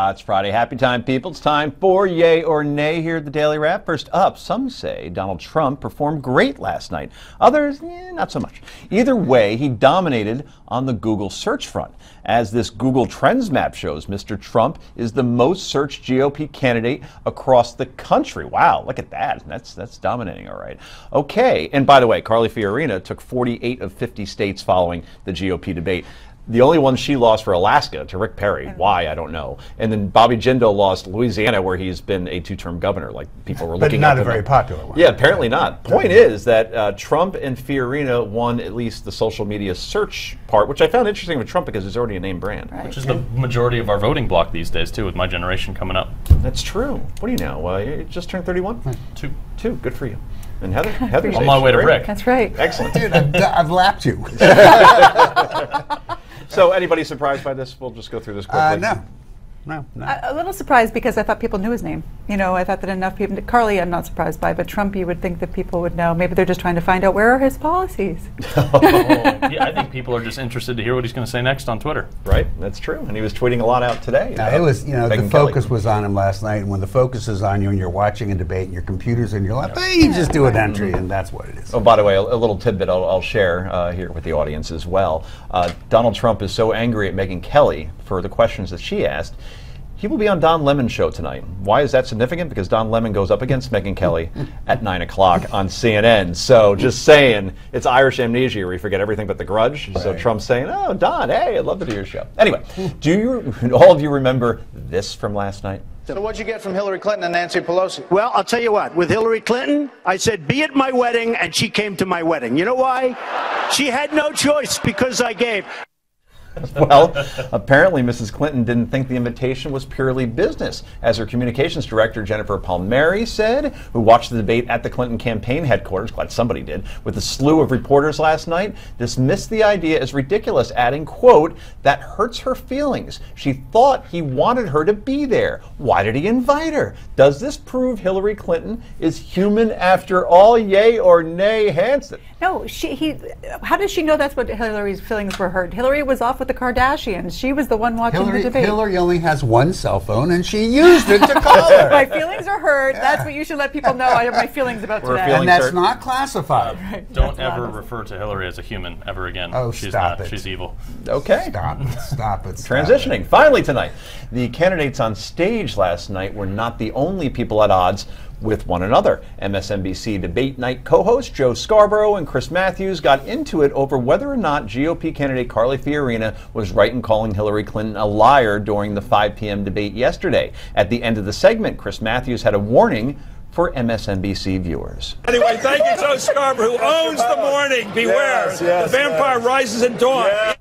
It's Friday. Happy time, people. It's time for Yay or Nay here at the Daily Wrap. First up, some say Donald Trump performed great last night. Others, not so much. Either way, he dominated on the Google search front. As this Google Trends map shows, Mr. Trump is the most searched GOP candidate across the country. Wow, look at that. That's dominating, all right. Okay, and by the way, Carly Fiorina took 48 of 50 states following the GOP debate. The only one she lost for Alaska to Rick Perry. Why, I don't know. And then Bobby Jindal lost Louisiana, where he's been a two-term governor. Like, people were looking at him. But not a very popular one. Yeah, apparently not. Point is that Trump and Fiorina won at least the social media search part, which I found interesting with Trump because he's already a name brand. Right. Which is the majority of our voting block these days, too, with my generation coming up. That's true. What do you know? You just turned 31? Two. Good for you. And Heather's on my way to Rick. That's right. Excellent. Dude, I've lapped you. So, anybody surprised by this? We'll just go through this quickly. No. A little surprised because I thought people knew his name. You know, I thought that enough people. Carly, I'm not surprised by, but Trump, you would think that people would know. Maybe they're just trying to find out where are his policies. Yeah, I think people are just interested to hear what he's going to say next on Twitter. Right, that's true. And he was tweeting a lot out today. It was, the focus was on him last night. And when the focus is on you and you're watching a debate and your computer's in your lap, you just do an entry, and that's what it is. Oh, by the way, a little tidbit I'll share here with the audience as well. Donald Trump is so angry at Megyn Kelly for the questions that she asked. He will be on Don Lemon's show tonight. Why is that significant? Because Don Lemon goes up against Megyn Kelly at 9 o'clock on CNN. So just saying, it's Irish amnesia where you forget everything but the grudge. Right. So Trump's saying, oh, Don, hey, I'd love to do your show. Anyway, all of you remember this from last night? So what'd you get from Hillary Clinton and Nancy Pelosi? Well, I'll tell you what. With Hillary Clinton, I said, be at my wedding, and she came to my wedding. You know why? She had no choice because I gave. Well, apparently Mrs. Clinton didn't think the invitation was purely business. As her communications director, Jennifer Palmieri, said, who watched the debate at the Clinton campaign headquarters, glad somebody did, with a slew of reporters last night, dismissed the idea as ridiculous, adding, quote, that hurts her feelings. She thought he wanted her to be there. Why did he invite her? Does this prove Hillary Clinton is human after all? Yay or nay, Hanson? No, how does she know that's what Hillary's feelings were hurt? Hillary was off with the Kardashians. She was the one watching the debate. Hillary only has one cell phone, and she used it to call her. My feelings are hurt. Yeah. That's what you should let people know. I have my feelings about today. And that's not classified. Right. Don't ever refer to Hillary as a human ever again. Oh, she's stop not. it. She's evil. Okay. Stop it. Transitioning. Finally tonight, the candidates on stage last night were not the only people at odds with one another. MSNBC debate night co-host Joe Scarborough and Chris Matthews got into it over whether or not GOP candidate Carly Fiorina was right in calling Hillary Clinton a liar during the 5 p.m. debate yesterday. At the end of the segment, Chris Matthews had a warning for MSNBC viewers. Anyway, thank you, Joe Scarborough, who owns the morning. Beware, the vampire rises at dawn. Yeah.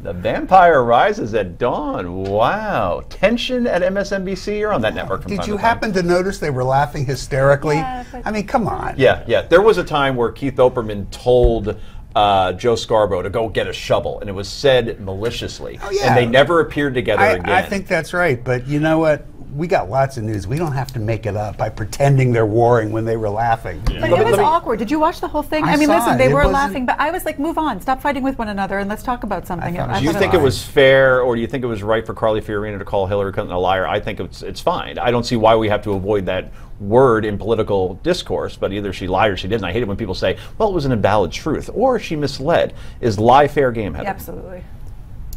The vampire rises at dawn. Wow. Tension at MSNBC. You're on that network from time Did to you time. happen to notice they were laughing hysterically? Yeah, I mean, come on. Yeah. There was a time where Keith Olbermann told Joe Scarborough to go get a shovel, and it was said maliciously. Oh, yeah. And they never appeared together again. I think that's right. But you know what? We got lots of news. We don't have to make it up by pretending they're warring when they were laughing. Yeah. But it was awkward. Did you watch the whole thing? I mean, listen, they were laughing, but I was like, move on. Stop fighting with one another and let's talk about something. Do you think it was fair, or do you think it was right for Carly Fiorina to call Hillary Clinton a liar? I think it's fine. I don't see why we have to avoid that word in political discourse, but either she lied or she didn't. I hate it when people say, well, it was an invalid truth, or she misled. Is lie fair game, Heather? Absolutely.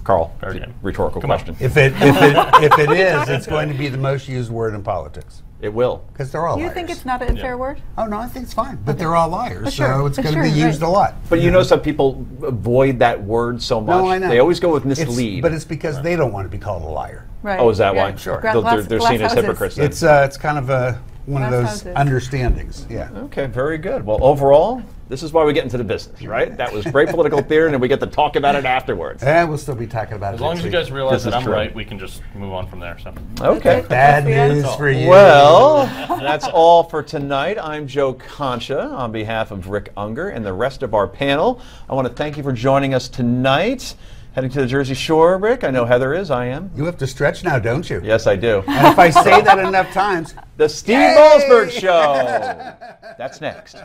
Carl, rhetorical question. If it is, it's going to be the most used word in politics. It will. Because they're all liars. You think it's not an unfair word? Oh, no, I think it's fine. But they're all liars, sure. so it's going to be used a lot. But you know some people avoid that word so much. No, I know. They always go with mislead. But it's because they don't want to be called a liar. Right. Oh, is that why? Sure. They're seen as hypocrites then. It's kind of one of those understandings. Yeah. Okay, very good. Well, overall, this is why we get into the business, right? That was great political theory, and we get to talk about it afterwards. And we'll still be talking about it. As long as you guys realize that I'm right, we can just move on from there. So. Okay. Bad news for you. Well, that's all for tonight. I'm Joe Concha on behalf of Rick Unger and the rest of our panel. I want to thank you for joining us tonight. Heading to the Jersey Shore, Rick? I know Heather is. I am. You have to stretch now, don't you? Yes, I do. And if I say that enough times, the Steve Ballsberg Show. That's next.